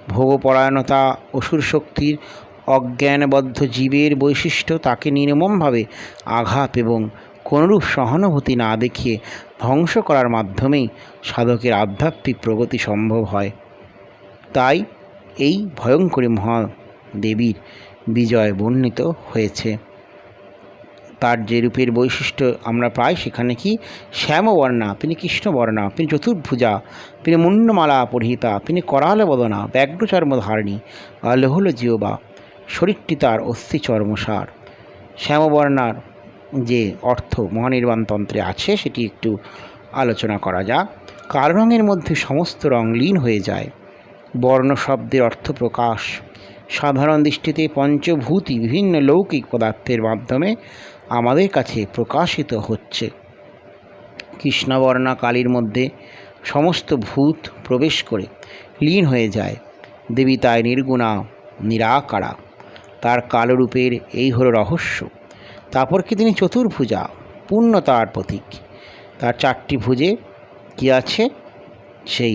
Speaker 1: ভোগপরায়ণতা অসুর শক্তির অজ্ঞানবদ্ধ জীবের বৈশিষ্ট্য, তাকে নির্মমভাবে আঘাত এবং কোনরূপ সহানুভূতি না দেখিয়ে ধ্বংস করার মাধ্যমেই সাধকের আধ্যাত্মিক প্রগতি সম্ভব হয়। তাই এই ভয়ঙ্করী দেবীর বিজয় বর্ণিত হয়েছে। তার যে রূপের বৈশিষ্ট্য আমরা পাই সেখানে কি শ্যামবর্ণা, তিনি কৃষ্ণবর্ণা, তিনি চতুর্ভুজা, তিনি মুন্ডমালা পরিহিতা, তিনি করাল বদনা, ব্যাঘ্রচর্মধারিণী, আলোহল জিহ্বা, শরীরটি তার অস্থি চর্মসার। শ্যামবর্ণার যে অর্থ মহানির্বাণ তন্ত্রে আছে সেটি একটু আলোচনা করা যাক। কালো রঙের মধ্যে সমস্ত রং লীন হয়ে যায়। বর্ণ শব্দের অর্থ প্রকাশ। সাধারণ দৃষ্টিতে পঞ্চভূতি বিভিন্ন লৌকিক পদার্থের মাধ্যমে আমাদের কাছে প্রকাশিত হচ্ছে। কৃষ্ণবর্ণা কালীর মধ্যে সমস্ত ভূত প্রবেশ করে লীন হয়ে যায়। দেবী তাই নির্গুণা, নিরাকারা। তার কালো রূপের এই হলো রহস্য। তারপর কি তিনি চতুর্ভুজা, পূর্ণতার প্রতীক। তার চারটি ভুজে কি আছে, সেই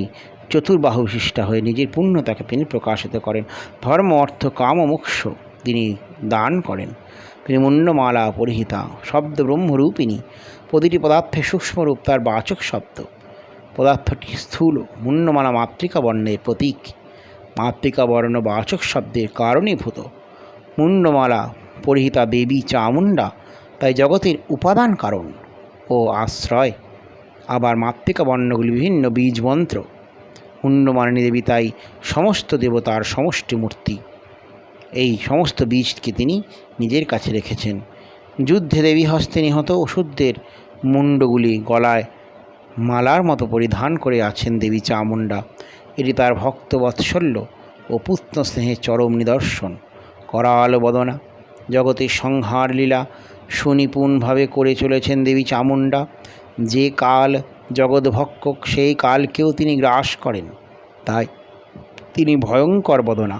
Speaker 1: চতুর্বাহু বিশিষ্টা হয়ে নিজের পূর্ণতাকে তিনি প্রকাশিত করেন। ধর্ম, অর্থ, কাম ও মোক্ষ তিনি দান করেন। তিনি মুন্ডমালা পরিহিতা, শব্দ ব্রহ্মরূপিণী। প্রতিটি পদার্থের সূক্ষ্মরূপ তার বাচক শব্দ। পদার্থটি স্থূল। মুন্ডমালা মাতৃকা বর্ণের প্রতীক, মাতৃকা বর্ণ বাচক শব্দের কারণীভূত। মুন্ডমালা পরিহিতা দেবী চামুণ্ডা তাই জগতের উপাদান কারণ ও আশ্রয়। আবার মাতৃকা বর্ণগুলি বিভিন্ন বীজ মন্ত্র। মুন্ডমালিনী দেবী তাই সমস্ত দেবতার সমষ্টি মূর্তি। এই সমস্ত বীজকে তিনি নিজের কাছে রেখেছেন। যুদ্ধে দেবী হস্তে নিহত অসুরদের মুন্ডগুলি গলায় মালার মতো পরিধান করে আছেন দেবী চামুণ্ডা। এটি তার ভক্ত বাৎসল্য ও পুত্র স্নেহের চরম নিদর্শন। করাল বদনা, জগতের সংহার লীলা সুনিপুণভাবে করে চলেছেন দেবী চামুণ্ডা। যে কাল জগৎভক্ষক সেই কালকেও তিনি গ্রাস করেন। তাই তিনি ভয়ঙ্কর বদনা,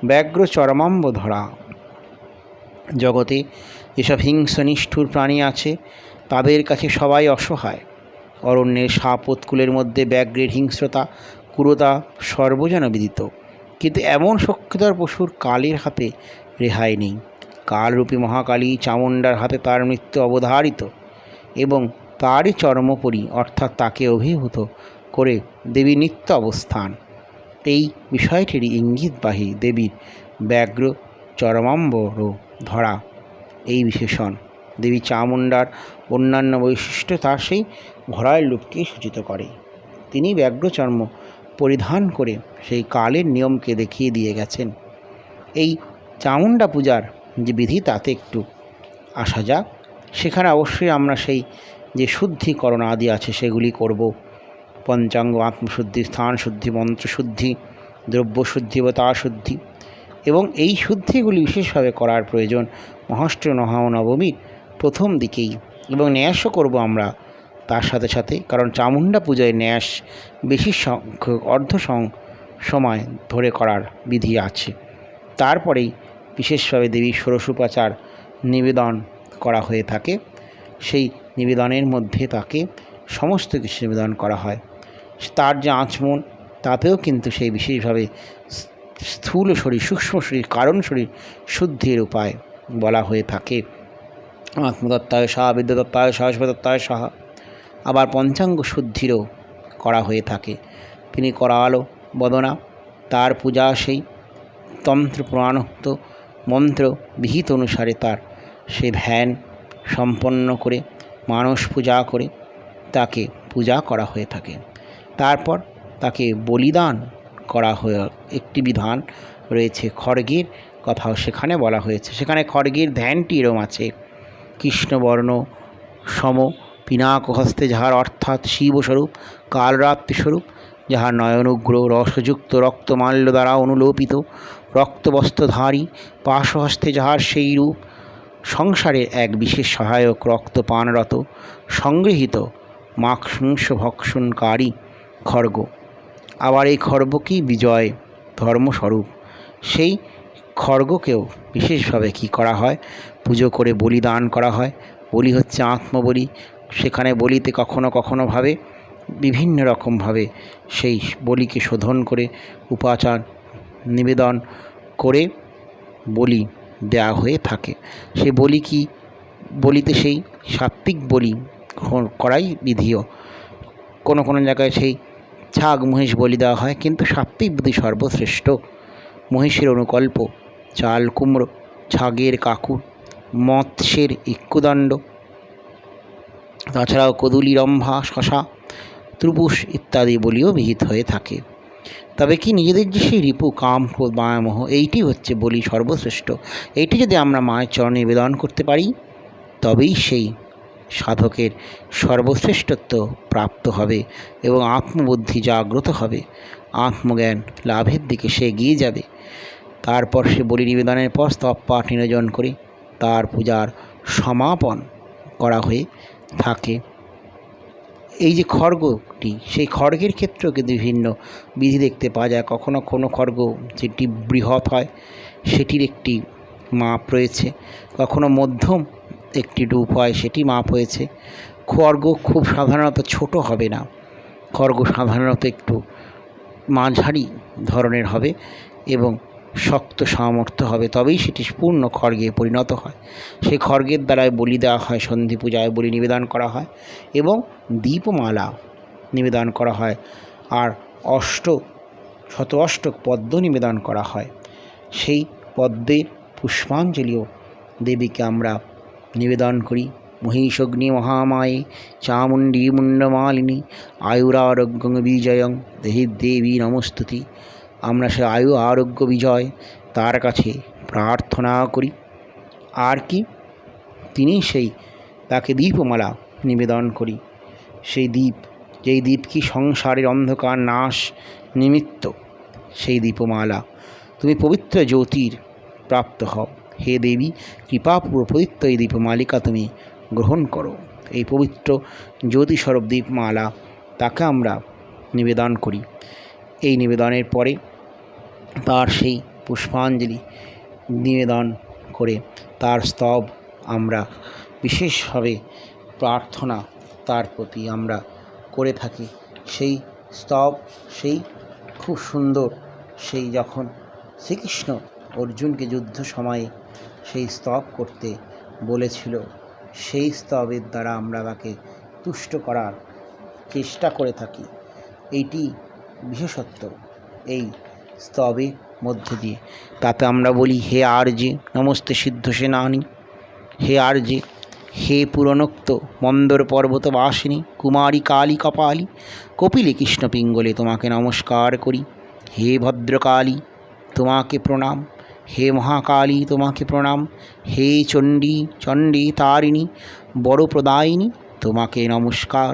Speaker 1: ব্যগ্র চরমাম্ব ধরা। জগতে যেসব হিংস্র নিষ্ঠুর প্রাণী আছে তাদের কাছে সবাই অসহায়। অরণ্যের সাপ উৎকুলের মধ্যে ব্যাঘ্রের হিংস্রতা ক্রূরতা সর্বজন বিদিত, কিন্তু এমন শক্তিধর পশুর কালের হাতে রেহাই নেই। কালরূপী মহাকালী চামুণ্ডার হাতে তার মৃত্যু অবধারিত এবং তারই চর্মপরি অর্থাৎ তাকে অভিভূত করে দেবী নিত্য অবস্থান। এই বিষয়টিরই ইঙ্গিতবাহী দেবীর ব্যগ্র চরমাম্বর ধরা এই বিশেষণ। দেবী চামুণ্ডার অন্যান্য বৈশিষ্ট্য তার সেই ভরার রূপকে সূচিত করে। তিনি ব্যগ্রচর্ম পরিধান করে সেই কালের নিয়মকে দেখিয়ে দিয়ে গেছেন। এই চামুণ্ডা পূজার যে বিধি তাতে একটু আসা যাক। সেখানে অবশ্যই আমরা সেই যে শুদ্ধিকরণ আদি আছে সেগুলি করব। পঞ্চাঙ্গ, আত্মশুদ্ধি, স্থান শুদ্ধি, মন্ত্রশুদ্ধি, দ্রব্যশুদ্ধি, শুদ্ধি এবং এই শুদ্ধিগুলি বিশেষভাবে করার প্রয়োজন মহাষ্ট্র নবমীর প্রথম দিকেই, এবং ন্যাসও করব আমরা তার সাথে সাথে, কারণ চামুণ্ডা পূজায় ন্যাস বেশি সংখ্যক সময় ধরে করার বিধি আছে। তারপরেই বিশেষভাবে দেবীর ষোড়শোপচার নিবেদন করা হয়ে থাকে। সেই নিবেদনের মধ্যে তাকে সমস্ত কিছু নিবেদন করা হয়। তার যে আচমন তাতেও কিন্তু সেই বিশেষভাবে স্থূল শরীর, সূক্ষ্ম শরীর, কারণ শরীর শুদ্ধির উপায় বলা হয়ে থাকে। আত্মদত্তায় সাহা, বিদ্যাদত্তায় সাহা, শিবদত্তায় সাহা। আবার পঞ্চাঙ্গ শুদ্ধিরও করা হয়ে থাকে। তিনি করালো বদনা, তার পূজা সেই তন্ত্র পুরাণোক্ত মন্ত্র বিহিত অনুসারে তার সে ধ্যান সম্পন্ন করে মানস পূজা করে তাকে পূজা করা হয়ে থাকে। তারপর তাকে বলিদান করা হয়ে একটি বিধান রয়েছে। খড়গের কথাও সেখানে বলা হয়েছে। সেখানে খড়গের ধ্যানটি এরম আছে: কৃষ্ণবর্ণ সম পিনাক হস্তে যাহার, অর্থাৎ শিবস্বরূপ কালরাত্রিস্বরূপ, যাহার নয়নুগ্র রসযুক্ত রক্তমাল্য দ্বারা অনুলোপিত, রক্তবস্ত্রধারী পাশহস্তে যাহার সেই রূপ, সংসারের এক বিশেষ সহায়ক, রক্তপানরত সংগৃহীত মাংস ভক্ষণকারী খড়গ। আবার এই খড়গ কি বিজয় ধর্মস্বরূপ। সেই খড়গকেও বিশেষভাবে কি করা হয়, পুজো করে বলিদান করা হয়। বলি হচ্ছে আত্মবলি। সেখানে বলিতে কখনো কখনোভাবে বিভিন্ন রকমভাবে সেই বলিকে শোধন করে উপাচার নিবেদন করে বলি দেয়া হয়ে থাকে। সেই বলি কি, বলিতে সেই সাত্ত্বিক বলি করাই বিধিও। কোনো কোনো জায়গায় সেই ছাগ মহিষ বলি দেওয়া হয়, কিন্তু সাত্ত্বিক বলি সর্বশ্রেষ্ঠ। মহিষের অনুকল্প চাল কুমড়ো, ছাগের কাকুর, মৎস্যের ইক্ষুদণ্ড, তাছাড়াও কদলী, রম্ভা, শশা, ত্রিপুষ ইত্যাদি বলিও বিহিত হয়ে থাকে। তবে কি নিজেদের যে সেই রিপু, কাম, ক্রোধ, মায়ামোহ, এইটি হচ্ছে বলি সর্বশ্রেষ্ঠ। এইটি যদি আমরা মায়ের চরণে নিবেদন করতে পারি তবেই সেই সাধকের সর্বশ্রেষ্ঠত্ব প্রাপ্ত হবে এবং আত্মবুদ্ধি জাগ্রত হবে, আত্মজ্ঞান লাভের দিকে সে এগিয়ে যাবে। তারপর সে বলি নিবেদনের পর স্তব পাঠ নিয়োজন করে তার পূজার সমাপন করা হয়ে থাকে। এই যে খড়গটি, সেই খড়গের ক্ষেত্রেও কিন্তু বিভিন্ন বিধি দেখতে পাওয়া যায়। কখনো কোনো খড়গ যেটি বৃহৎ হয় সেটির একটি মাপ রয়েছে, কখনো মধ্যম একটি রূপ হয় সেটি মাপ হয়েছে। খড়গ খুব সাধারণত ছোট হবে না, খড়গ সাধারণত একটু মাঝারি ধরনের হবে এবং শক্ত সামর্থ্য হবে, তবেই সেটি পূর্ণ খড়গে পরিণত হয়। সেই খড়গের দ্বারাই বলি দেওয়া হয়, সন্ধি পূজায় বলি নিবেদন করা হয় এবং দীপমালা নিবেদন করা হয়, আর শত পদ্ম নিবেদন করা হয়। সেই পদ্মের পুষ্পাঞ্জলিও দেবীকে আমরা নিবেদন করি। মহিষগ্নি মহামায়ে চামুণ্ডী মুণ্ডমালিনী আয়ুরারোগ্য বিজয়ং দেহি দেবী নমস্তুতি। আমরা সে আয়ু আরোগ্য বিজয় তার কাছে প্রার্থনা করি। আর কি, তিনি তাকে দীপমালা নিবেদন করি। সেই দ্বীপ, যেই দ্বীপ কি সংসারের অন্ধকার নাশ নিমিত্ত, সেই দীপমালা তুমি পবিত্র জ্যোতির প্রাপ্ত হও। হে দেবী, কৃপাপূর্ব পবিত্র এই দীপমালিকা তুমি গ্রহণ করো। এই পবিত্র জ্যোতিস্বরূপ দীপমালা তাকে আমরা নিবেদন করি। এই নিবেদনের পরে তার সেই পুষ্পাঞ্জলি নিবেদন করে তার স্তব আমরা বিশেষভাবে প্রার্থনা তার প্রতি আমরা করে থাকি। সেই স্তব, সেই খুব সুন্দর, সেই যখন শ্রীকৃষ্ণ অর্জুনকে যুদ্ধ সময়ে সেই স্তব করতে বলেছিল, সেই স্তবের দ্বারা আমরা তাকে তুষ্ট করার চেষ্টা করে থাকি। এইটি বিশেষত্ব এই স্তবের মধ্যে দিয়ে। তাতে আমরা বলি, হে আর্যে নমস্তে সিদ্ধ সেনানি, হে আর্যে, হে পুরনোক্ত মন্দর পর্বতবাসিনী কুমারী কালী কপালী কপিলে কৃষ্ণ পিঙ্গলে তোমাকে নমস্কার করি। হে ভদ্রকালী, তোমাকে প্রণাম। হে মহাকালী, তোমাকে প্রণাম। হে চণ্ডী তারিণী বড় প্রদায়িনী, তোমাকে নমস্কার।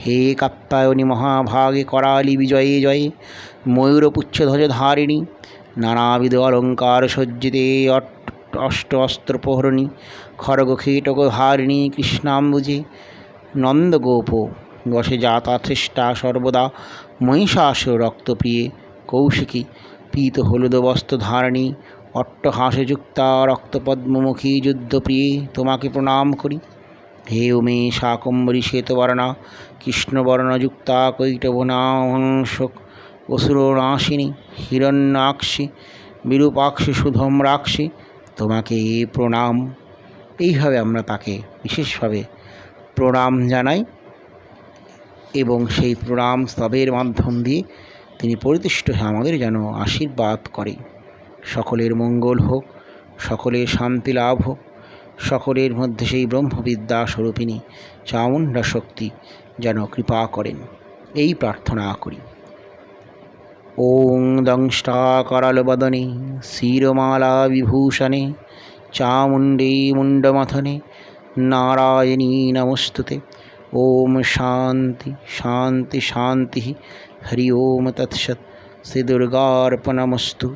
Speaker 1: হে কাত্যায়নী মহাভাগে করালি বিজয়ে জয়ে ময়ূরপুচ্ছধ্বজ ধারিণী নানাবিধ অলঙ্কার সজ্জিতে অষ্ট অস্ত্রপ্রহরণী খড়গখীটক ধারিণী কৃষ্ণাম্বুজে নন্দগোপ বসে যাতা চেষ্টা সর্বদা মহিষাসুর রক্তপ্রিয়ে কৌশিকী পীত হলুদ বস্ত্র ধারিণী অট্টহাসে যুক্তা রক্তপদ্মমুখী যুদ্ধপ্রিয়ে তোমাকে প্রণাম করি। হে উমে শাকম্বরী শ্বেতবর্ণা কৃষ্ণবর্ণযুক্তা কৈটবনাংশক অসুরনাশিনী হিরণ্যাক্ষী বিরূপাক্ষী সুধম্রাক্ষী, তোমাকে প্রণাম। এইভাবে আমরা তাকে বিশেষভাবে প্রণাম জানাই এবং সেই প্রণাম স্তবের মাধ্যম দিয়ে তিনি পরিতুষ্ট হয়ে আমাদের যেন আশীর্বাদ করে। সকলের মঙ্গল হোক, সকলের শান্তি লাভ হোক, সকলের মধ্যে সেই ব্রহ্মবিদ্যা স্বরূপিণী চামুণ্ডা শক্তি যেন কৃপা করেন, এই প্রার্থনা করি। ওং দংষ্টাকরালবদনে শিরমালা বিভূষণে চামুণ্ডে মুণ্ডমথনে নারায়ণী নমস্তুতে। ওম শান্তি শান্তি শান্তি। হরি ওম তৎসৎ। শ্রী দুর্গার্পণমস্তু।